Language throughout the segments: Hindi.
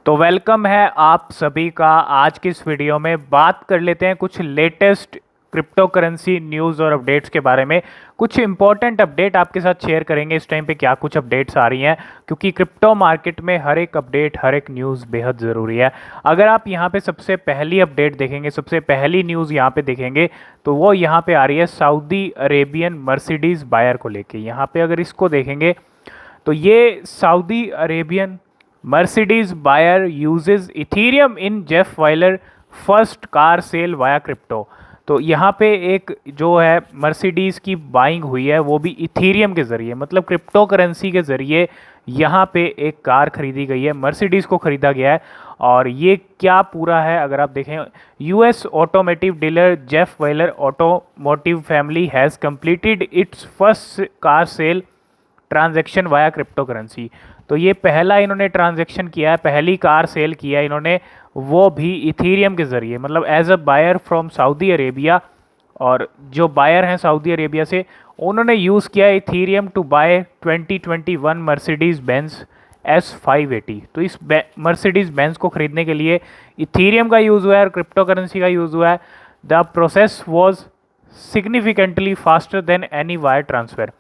तो वेलकम है आप सभी का। आज की इस वीडियो में बात कर लेते हैं कुछ लेटेस्ट क्रिप्टो करेंसी न्यूज़ और अपडेट्स के बारे में। कुछ इंपॉर्टेंट अपडेट आपके साथ शेयर करेंगे इस टाइम पे क्या कुछ अपडेट्स आ रही हैं, क्योंकि क्रिप्टो मार्केट में हर एक अपडेट हर एक न्यूज़ बेहद ज़रूरी है। अगर आप यहाँ पे सबसे पहली अपडेट देखेंगे, सबसे पहली न्यूज़ यहाँ पे देखेंगे तो वो यहाँ पे आ रही है सऊदी अरेबियन मर्सिडीज़ बायर को लेके। यहाँ पे अगर इसको देखेंगे तो ये Saudi Arabian Mercedes buyer uses Ethereum in Jeff Wyler first car sale via crypto. तो यहाँ पे एक जो है मर्सिडीज़ की बाइंग हुई है वो भी इथीरियम के ज़रिए, मतलब क्रिप्टो करेंसी के ज़रिए यहाँ पे एक कार खरीदी गई है, मर्सिडीज़ को ख़रीदा गया है। और ये क्या पूरा है अगर आप देखें, US automotive dealer Jeff Wyler automotive family has completed its first car sale transaction via crypto currency. तो ये पहला इन्होंने ट्रांजैक्शन किया है, पहली कार सेल किया है इन्होंने, वो भी इथीरियम के ज़रिए, मतलब as a buyer from Saudi Arabia. और जो बायर हैं सऊदी अरेबिया से, उन्होंने यूज़ किया Ethereum to buy 2021 Mercedes Benz S580। तो इस मर्सिडीज़ बेंज को ख़रीदने के लिए इथीरियम का यूज़ हुआ है और क्रिप्टो करेंसी का यूज़ हुआ है। The process was significantly faster than any wire transfer.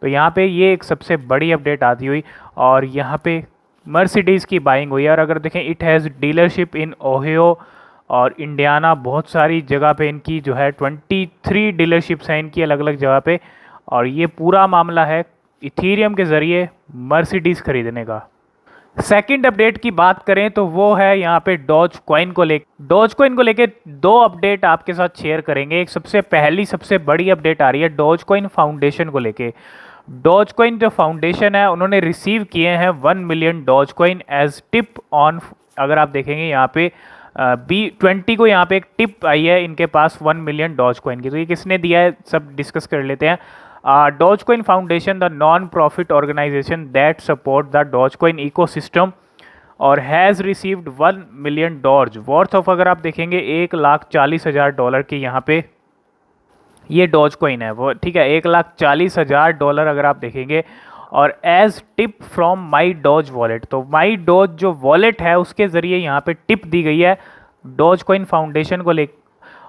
तो यहाँ पे ये एक सबसे बड़ी अपडेट आती हुई, और यहाँ पे मर्सिडीज़ की बाइंग हुई है। और अगर देखें, it has dealership in Ohio और इंडियाना, बहुत सारी जगह पे इनकी जो है 23 डीलरशिप्स हैं इनकी अलग अलग जगह पे। और ये पूरा मामला है इथीरियम के ज़रिए मर्सिडीज़ खरीदने का। सेकंड अपडेट की बात करें तो वो है यहाँ पे डॉज कॉइन को लेके दो अपडेट आपके साथ शेयर करेंगे। एक सबसे बड़ी अपडेट आ रही है डॉज कॉइन फाउंडेशन को लेके। डॉज कॉइन जो फाउंडेशन है उन्होंने रिसीव किए हैं 1 million Doge coin as tip on. अगर आप देखेंगे यहाँ पे B20 को यहाँ पे एक टिप आई है इनके पास 1 मिलियन डॉज कॉइन की। तो ये किसने दिया है सब डिस्कस कर लेते हैं। Dogecoin Foundation, the non-profit organization that support the Dogecoin ecosystem और has received 1 million Doge worth of, अगर आप देखेंगे $1,40,000 की यहाँ पे ये डॉज कॉइन है वो, ठीक है, $1,40,000 अगर आप देखेंगे। और as tip from my Doge wallet, तो माई डॉज जो वॉलेट है उसके ज़रिए यहाँ पे टिप दी गई है डॉज कॉइन फाउंडेशन को ले।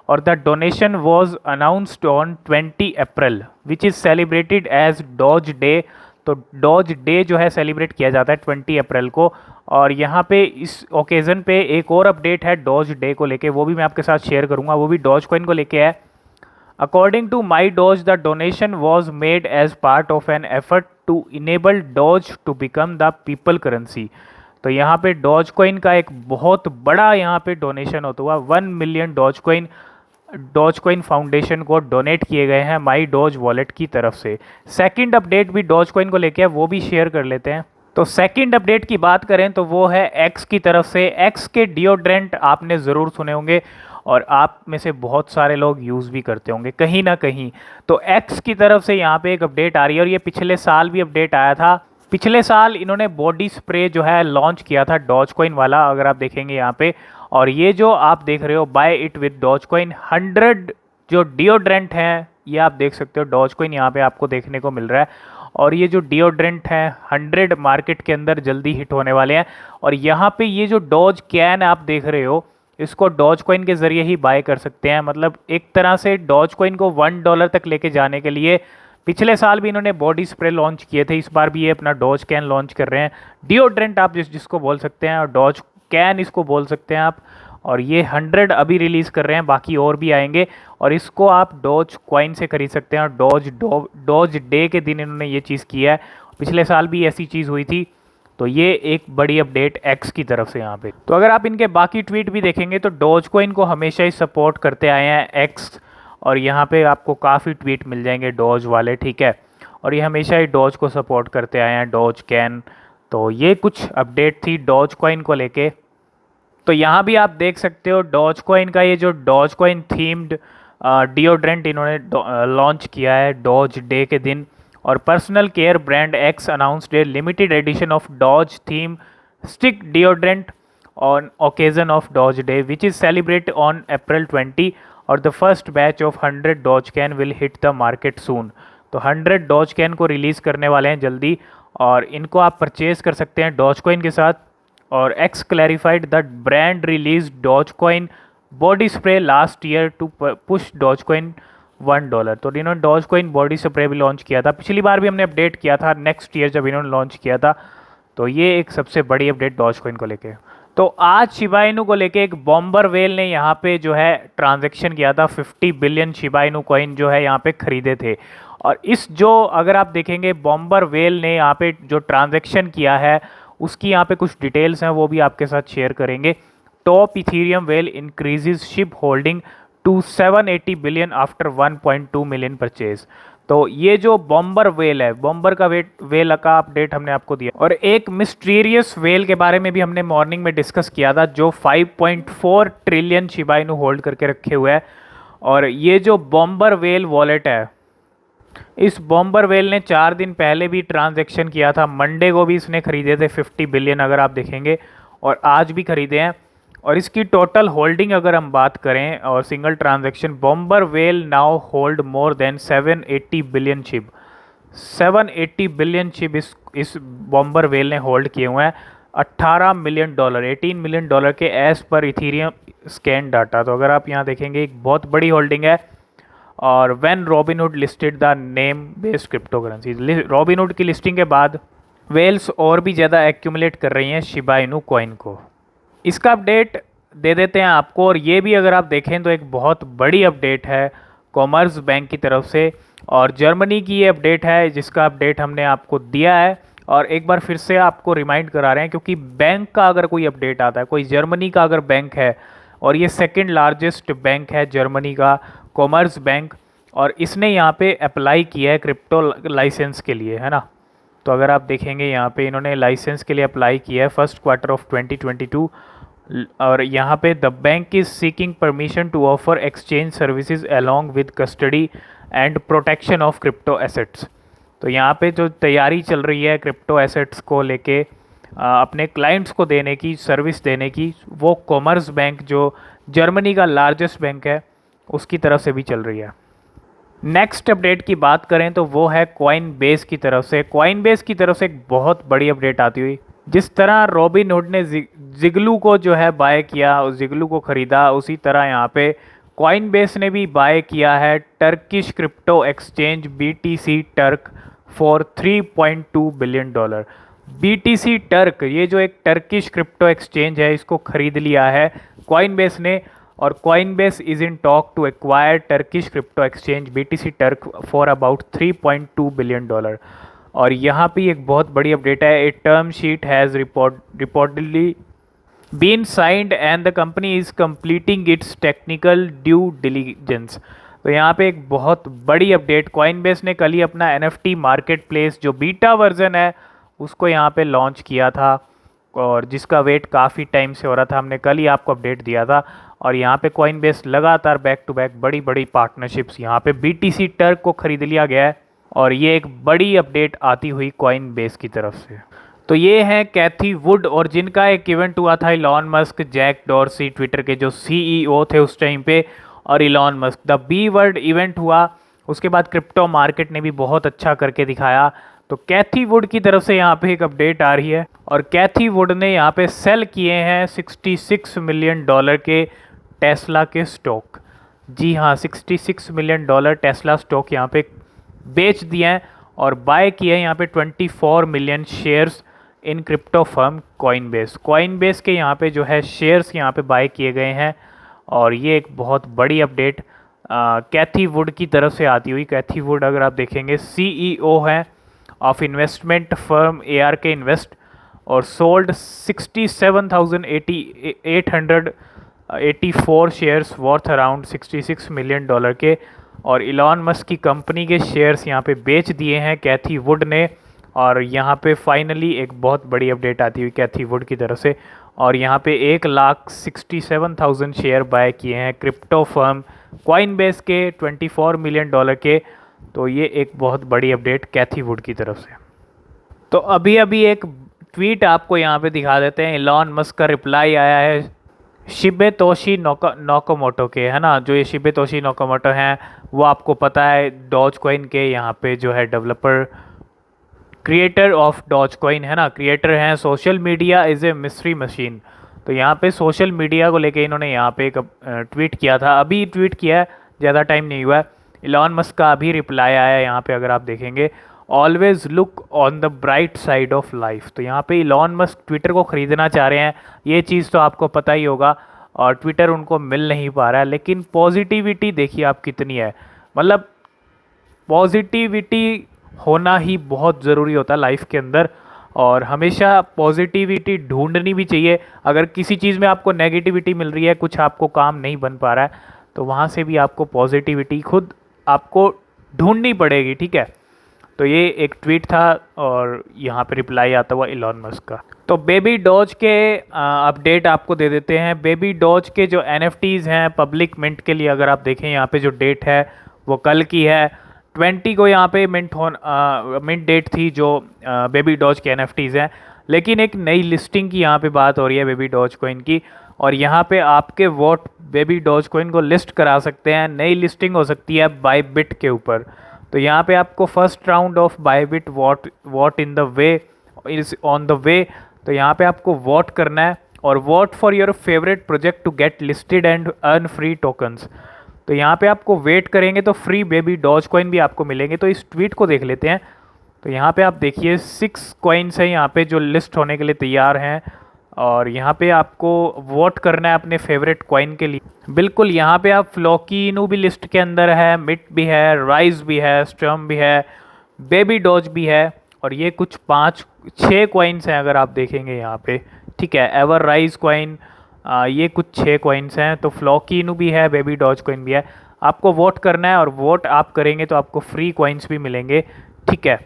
और the donation was announced on 20 April which is celebrated as Doge day. तो डॉज डे जो है सेलिब्रेट किया जाता है 20 अप्रैल को। और यहाँ पे इस ओकेज़न पे एक और अपडेट है डॉज डे को लेके, वो भी मैं आपके साथ शेयर करूँगा, वो भी डॉज कॉइन को लेके है। According to my Doge, the donation was made as part of an effort to enable Doge to become the people currency. तो यहाँ पे डॉज कॉइन का एक बहुत बड़ा यहाँ पे डोनेशन होता हुआ 1 मिलियन डॉज कॉइन फाउंडेशन को डोनेट किए गए हैं माई डॉज वॉलेट की तरफ से। सेकंड अपडेट भी डॉज कॉइन को लेके है, वो भी शेयर कर लेते हैं। तो सेकंड अपडेट की बात करें तो वो है एक्स की तरफ से। एक्स के डिओड्रेंट आपने ज़रूर सुने होंगे और आप में से बहुत सारे लोग यूज़ भी करते होंगे कहीं ना कहीं। तो एक्स की तरफ से यहाँ पे एक अपडेट आ रही है, और ये पिछले साल भी अपडेट आया था। पिछले साल इन्होंने बॉडी स्प्रे जो है लॉन्च किया था डॉज कॉइन वाला, अगर आप देखेंगे यहाँ पे। और ये जो आप देख रहे हो buy it with Doge coin 100 जो डिओड्रेंट हैं, ये आप देख सकते हो डॉज कॉइन यहाँ पे आपको देखने को मिल रहा है। और ये जो डिओड्रेंट हैं 100 मार्केट के अंदर जल्दी हिट होने वाले हैं। और यहाँ पे ये जो डॉज कैन आप देख रहे हो, इसको डॉज कॉइन के ज़रिए ही बाय कर सकते हैं। मतलब एक तरह से डॉज कॉइन को $1 तक लेके जाने के लिए पिछले साल भी इन्होंने बॉडी स्प्रे लॉन्च किए थे, इस बार भी ये अपना डॉज कैन लॉन्च कर रहे हैं। डिओड्रेंट आप जिसको बोल सकते हैं, और डॉज कैन इसको बोल सकते हैं आप। और ये 100 अभी रिलीज़ कर रहे हैं, बाकी और भी आएंगे। और इसको आप डॉज कॉइन से खरीद सकते हैं। और डॉज डे के दिन इन्होंने ये चीज़ किया है, पिछले साल भी ऐसी चीज़ हुई थी। तो ये एक बड़ी अपडेट एक्स की तरफ से यहाँ पे। तो अगर आप इनके बाकी ट्वीट भी देखेंगे तो डॉज कॉइन को हमेशा ही सपोर्ट करते आए हैं एक्स। और यहाँ पे आपको काफ़ी ट्वीट मिल जाएंगे डॉज वाले, ठीक है। और ये हमेशा ही डॉज को सपोर्ट करते आए हैं, डॉज कैन। तो ये कुछ अपडेट थी डॉज कॉइन को लेके। तो यहाँ भी आप देख सकते हो डॉज कॉइन का ये जो डॉज कॉइन थीम्ड डिओड्रेंट इन्होंने लॉन्च किया है डॉज डे के दिन। और personal care brand X announced a limited edition of Doge theme stick deodorant on occasion of Doge Day which is celebrate on April 20। और the first batch of 100 Doge can will hit the market soon. तो 100 डॉज कैन को रिलीज़ करने वाले हैं जल्दी, और इनको आप परचेज़ कर सकते हैं डॉज कॉइन के साथ। और X clarified that brand release Doge coin body spray last year to push Doge coin $1। तो इन्होंने डॉज कॉइन बॉडी स्प्रे भी लॉन्च किया था, पिछली बार भी हमने अपडेट किया था नेक्स्ट ईयर जब इन्होंने लॉन्च किया था। तो ये एक सबसे बड़ी अपडेट डॉज कॉइन को लेके। तो आज शिबा इनू को लेके एक बॉम्बर वेल ने यहाँ पे जो है ट्रांजैक्शन किया था, 50 बिलियन शिबा इनू कॉइन जो है यहाँ पे खरीदे थे। और इस जो अगर आप देखेंगे बॉम्बर वेल ने यहाँ पे जो ट्रांजैक्शन किया है उसकी यहाँ पे कुछ डिटेल्स हैं, वो भी आपके साथ शेयर करेंगे। Top Ethereum whale increases SHIB holding to 780 billion after 1.2 million purchase. तो ये जो बॉम्बर वेल है, बॉम्बर का वेल का अपडेट हमने आपको दिया। और एक मिस्टीरियस वेल के बारे में भी हमने मॉर्निंग में डिस्कस किया था, जो 5.4 ट्रिलियन शिबा इनू होल्ड करके रखे हुए है। और ये जो बॉम्बर वेल वॉलेट है, इस बॉम्बर वेल ने 4 दिन पहले भी ट्रांजैक्शन किया था, मंडे को भी इसने खरीदे थे 50 बिलियन अगर आप देखेंगे, और आज भी खरीदे हैं। और इसकी टोटल होल्डिंग अगर हम बात करें और single transaction, bomber whale now hold more than 780 billion SHIB. 780 billion SHIB इस बॉम्बर वेल ने होल्ड किए हुए हैं। $18 मिलियन, $18 मिलियन के एज पर इथीरियम स्कैन डाटा। तो अगर आप यहाँ देखेंगे एक बहुत बड़ी होल्डिंग है। और when Robinhood listed the name based crypto currency, Robinhood की लिस्टिंग के बाद वेल्स और भी ज़्यादा एक्यूमुलेट कर रही हैं शिबा इनू कॉइन को। इसका अपडेट दे देते हैं आपको। और ये भी अगर आप देखें तो एक बहुत बड़ी अपडेट है कॉमर्स बैंक की तरफ से, और जर्मनी की ये अपडेट है जिसका अपडेट हमने आपको दिया है। और एक बार फिर से आपको रिमाइंड करा रहे हैं, क्योंकि बैंक का अगर कोई अपडेट आता है, कोई जर्मनी का अगर बैंक है, और ये सेकंड लार्जेस्ट बैंक है जर्मनी का, कॉमर्स बैंक, और इसने यहाँ पे अप्लाई किया है क्रिप्टो लाइसेंस के लिए, है ना। तो अगर आप देखेंगे यहाँ पे इन्होंने लाइसेंस के लिए अप्लाई किया है फर्स्ट क्वार्टर ऑफ 2022। और यहाँ पे the bank is seeking permission to offer exchange services along with custody and protection of crypto assets. तो यहाँ पे जो तैयारी चल रही है क्रिप्टो एसेट्स को लेके अपने क्लाइंट्स को देने की, सर्विस देने की, वो कॉमर्स बैंक जो जर्मनी का लार्जेस्ट बैंक है उसकी तरफ से भी चल रही है। नेक्स्ट अपडेट की बात करें तो वो है कॉइन बेस की तरफ से। कॉइन बेस की तरफ से एक बहुत बड़ी अपडेट आती हुई, जिस तरह रॉबिनहुड ने जिगलू को जो है बाय किया, उस जिगलू को ख़रीदा, उसी तरह यहाँ पे कॉइन बेस ने भी बाय किया है Turkish crypto exchange BTC Turk for $3.2 billion. BTC Turk, ये जो एक टर्किश क्रिप्टो एक्सचेंज है, इसको ख़रीद लिया है कॉइन बेस ने। और Coinbase is in talk to acquire Turkish crypto exchange BTC Turk for about $3.2 billion. और यहाँ पे एक बहुत बड़ी अपडेट है, a term sheet has reportedly been signed and the company is completing its technical due diligence. तो यहाँ पे एक बहुत बड़ी अपडेट, कॉइनबेस ने कल ही अपना NFT मार्केट प्लेस जो बीटा वर्जन है उसको यहाँ पे लॉन्च किया था, और जिसका वेट काफ़ी टाइम से हो रहा था, हमने कल ही आपको अपडेट दिया था। और यहाँ पे कॉइनबेस लगातार बैक टू बैक बड़ी बड़ी पार्टनरशिप्स, यहाँ पे BTC टर्क को ख़रीद लिया गया है, और ये एक बड़ी अपडेट आती हुई कॉइनबेस की तरफ से। तो ये है कैथी वुड, और जिनका एक इवेंट हुआ था Elon Musk, Jack Dorsey Twitter के जो CEO थे उस टाइम पे, और Elon Musk, the B word event हुआ। उसके बाद क्रिप्टो मार्केट ने भी बहुत अच्छा करके दिखाया। तो कैथी वुड की तरफ से यहाँ पे एक अपडेट आ रही है, और कैथी वुड ने यहाँ पे सेल किए हैं $66 मिलियन के टेस्ला के स्टॉक। जी हाँ, $66 मिलियन टेस्ला स्टॉक यहाँ पे बेच दिए हैं, और बाय किए हैं यहाँ पे 24 million shares in crypto firm Coinbase. Coinbase के यहाँ पे जो है शेयर्स यहाँ पे बाय किए गए हैं, और ये एक बहुत बड़ी अपडेट कैथी वुड की तरफ से आती हुई। कैथी वुड अगर आप देखेंगे CEO हैं of investment firm ARK invest, और sold 67,884 shares worth around $66 million के। और इलॉन मस्क की कंपनी के शेयर्स यहाँ पे बेच दिए हैं कैथी वुड ने। और यहाँ पे फाइनली एक बहुत बड़ी अपडेट आती हुई कैथी वुड की तरफ से, और यहाँ पे 1,67,000 शेयर बाय किए हैं क्रिप्टो फर्म कॉइनबेस के $24 मिलियन के। तो ये एक बहुत बड़ी अपडेट कैथी वुड की तरफ से। तो अभी अभी एक ट्वीट आपको यहाँ पे दिखा देते हैं, इलॉन मस्क का रिप्लाई आया है शिबेतोशी नाकामोटो के, है ना। जो ये शिबेतोशी नाकामोटो हैं वो आपको पता है डॉज कॉइन के यहाँ पे जो है developer creator of Doge coin है ना, क्रिएटर हैं social media is a mystery machine. तो यहाँ पे सोशल मीडिया को लेके इन्होंने यहाँ पे एक ट्वीट किया था, अभी ट्वीट किया है, ज़्यादा टाइम नहीं हुआ है। इलॉन मस्क का अभी रिप्लाई आया है यहाँ पे, अगर आप देखेंगे always look on the bright side of life. तो यहाँ पे इलॉन मस्क ट्विटर को ख़रीदना चाह रहे हैं, ये चीज़ तो आपको पता ही होगा, और ट्विटर उनको मिल नहीं पा रहा है। लेकिन पॉजिटिविटी देखिए आप कितनी है, मतलब पॉजिटिविटी होना ही बहुत ज़रूरी होता है लाइफ के अंदर, और हमेशा पॉजिटिविटी ढूंढनी भी चाहिए। अगर किसी चीज़ में आपको नेगेटिविटी मिल रही है, कुछ आपको काम नहीं बन पा रहा है, तो वहाँ से भी आपको पॉजिटिविटी खुद आपको ढूंढनी पड़ेगी, ठीक है। तो ये एक ट्वीट था और यहाँ पे रिप्लाई आता हुआ इलॉन मस्क का। तो बेबी डॉज के अपडेट आपको दे देते हैं। बेबी डॉज के जो NFTs हैं पब्लिक मिंट के लिए, अगर आप देखें यहाँ पे जो डेट है वो कल की है, 20 को यहाँ पे मिंट डेट थी जो बेबी डॉज के NFTs हैं। लेकिन एक नई लिस्टिंग की यहाँ पे बात हो रही है बेबी डॉज कॉइन की, और यहाँ पे आपके वोट बेबी डॉज कॉइन को लिस्ट करा सकते हैं। नई लिस्टिंग हो सकती है बायबिट के ऊपर। तो यहाँ पे आपको first round of Bybit what in the way is on the way. तो यहाँ पे आपको वोट करना है, और vote for your favourite project to get listed and earn free tokens. तो यहाँ पे आपको वेट करेंगे तो फ्री बेबी डॉज कॉइन भी आपको मिलेंगे। तो इस ट्वीट को देख लेते हैं। तो यहाँ पे आप देखिए 6 कॉइन्स हैं यहाँ पे जो लिस्ट होने के लिए तैयार हैं, और यहाँ पे आपको वोट करना है अपने फेवरेट कॉइन के लिए। बिल्कुल यहाँ पे आप फ्लोकीनू भी लिस्ट के अंदर है, मिट भी है, राइज भी है, स्ट्रम भी है, बेबी डॉज भी है, और ये कुछ 5-6 कॉइन्स हैं अगर आप देखेंगे यहाँ पे, ठीक है। एवर राइज कॉइन, ये कुछ 6 कॉइन्स हैं। तो फ्लोकीनू भी है, बेबी डॉज कॉइन भी है। आपको वोट करना है, और वोट आप करेंगे तो आपको फ्री कॉइन्स भी मिलेंगे, ठीक है।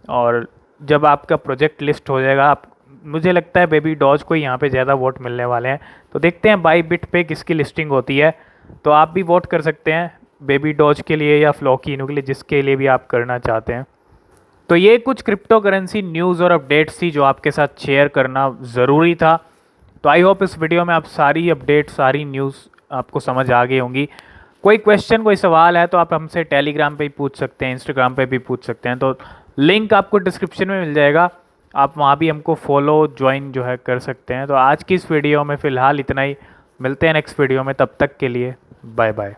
और जब आपका प्रोजेक्ट लिस्ट हो जाएगा, आप मुझे लगता है बेबी डॉज को यहाँ पे ज़्यादा वोट मिलने वाले हैं। तो देखते हैं बायबिट पे किसकी लिस्टिंग होती है। तो आप भी वोट कर सकते हैं बेबी डॉज के लिए या फ्लोकीनू के लिए, जिसके लिए भी आप करना चाहते हैं। तो ये कुछ क्रिप्टो करेंसी न्यूज़ और अपडेट्स थी जो आपके साथ शेयर करना ज़रूरी था। तो आई होप इस वीडियो में आप सारी अपडेट, सारी न्यूज़ आपको समझ आ गई होंगी। कोई क्वेश्चन, कोई सवाल है तो आप हमसे टेलीग्राम पे भी पूछ सकते हैं, इंस्टाग्राम पे भी पूछ सकते हैं। तो लिंक आपको डिस्क्रिप्शन में मिल जाएगा, आप वहाँ भी हमको फॉलो ज्वाइन जो है कर सकते हैं। तो आज की इस वीडियो में फ़िलहाल इतना ही, मिलते हैं नेक्स्ट वीडियो में, तब तक के लिए बाय बाय।